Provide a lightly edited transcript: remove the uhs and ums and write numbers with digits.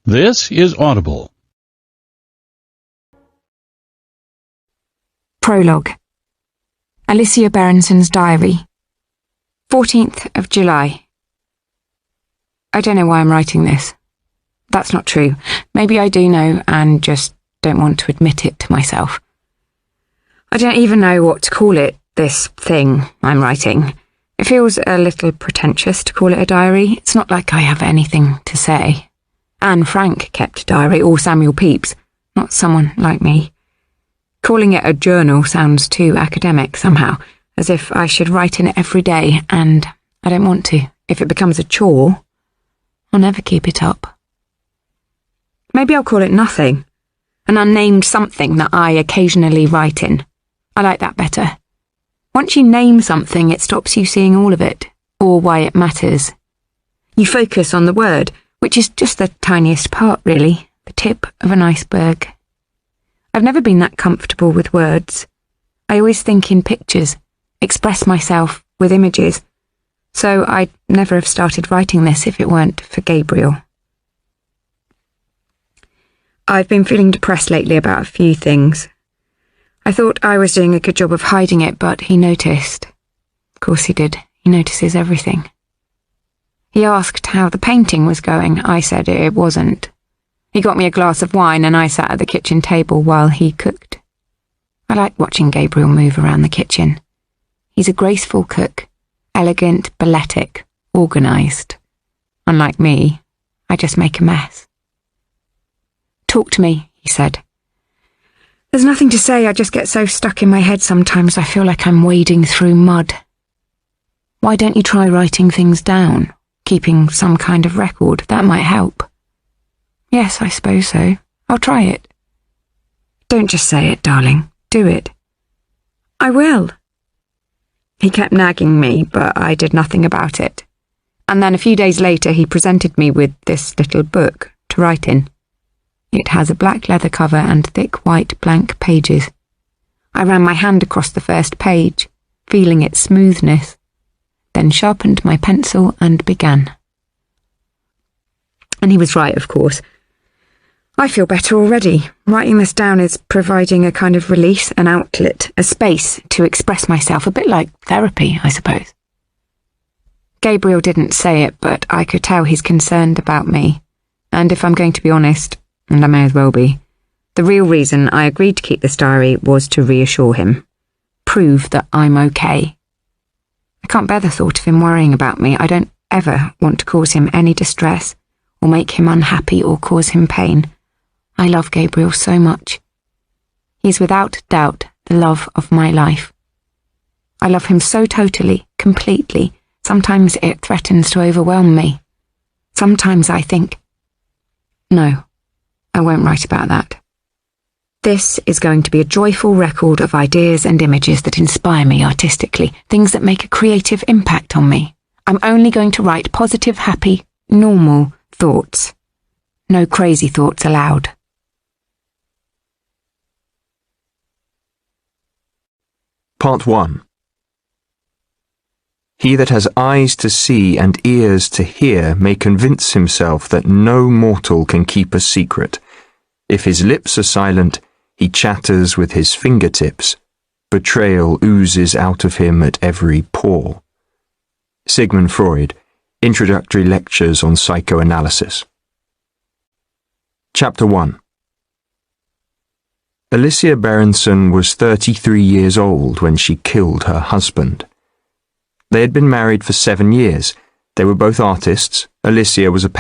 This is Audible. Prologue. Alicia Berenson's diary. 14th of July. I don't know why I'm writing this. That's not true. Maybe I do know and just don't want to admit it to myself. I don't even know what to call it, this thing I'm writing. It feels a little pretentious to call it a diary. It's not like I have anything to say. Anne Frank kept a diary, or Samuel Pepys, not someone like me. Calling it a journal sounds too academic somehow, as if I should write in it every day, and I don't want to. If it becomes a chore, I'll never keep it up. Maybe I'll call it nothing, an unnamed something that I occasionally write in. I like that better. Once you name something, it stops you seeing all of it, or why it matters. You focus on the word, which is just the tiniest part, really, the tip of an iceberg. I've never been that comfortable with words. I always think in pictures, express myself with images, so I'd never have started writing this if it weren't for Gabriel. I've been feeling depressed lately about a few things. I thought I was doing a good job of hiding it, but he noticed. Of course he did. He notices everything. He asked how the painting was going. I said it wasn't. He got me a glass of wine and I sat at the kitchen table while he cooked. I like watching Gabriel move around the kitchen. He's a graceful cook, elegant, balletic, organised. Unlike me, I just make a mess. "Talk to me," he said. "There's nothing to say, I just get so stuck in my head sometimes I feel like I'm wading through mud." "Why don't you try writing things down? Keeping some kind of record, that might help." "Yes, I suppose so. I'll try it." "Don't just say it, darling. Do it." "I will." He kept nagging me, but I did nothing about it. And then a few days later he presented me with this little book to write in. It has a black leather cover and thick white blank pages. I ran my hand across the first page, feeling its smoothness, then sharpened my pencil and began. And he was right, of course. I feel better already. Writing this down is providing a kind of release, an outlet, a space to express myself, a bit like therapy, I suppose. Gabriel didn't say it, but I could tell he's concerned about me. And if I'm going to be honest, and I may as well be, the real reason I agreed to keep this diary was to reassure him, prove that I'm okay. I can't bear the thought of him worrying about me. I don't ever want to cause him any distress, or make him unhappy or cause him pain. I love Gabriel so much. He's without doubt the love of my life. I love him so totally, completely, sometimes it threatens to overwhelm me. Sometimes I think, no, I won't write about that. This is going to be a joyful record of ideas and images that inspire me artistically, things that make a creative impact on me. I'm only going to write positive, happy, normal thoughts. No crazy thoughts allowed. Part 1. He that has eyes to see and ears to hear may convince himself that no mortal can keep a secret. If his lips are silent, he chatters with his fingertips. Betrayal oozes out of him at every pore. Sigmund Freud, Introductory Lectures on Psychoanalysis. Chapter 1. Alicia Berenson was 33 years old when she killed her husband. They had been married for 7 years. They were both artists. Alicia was a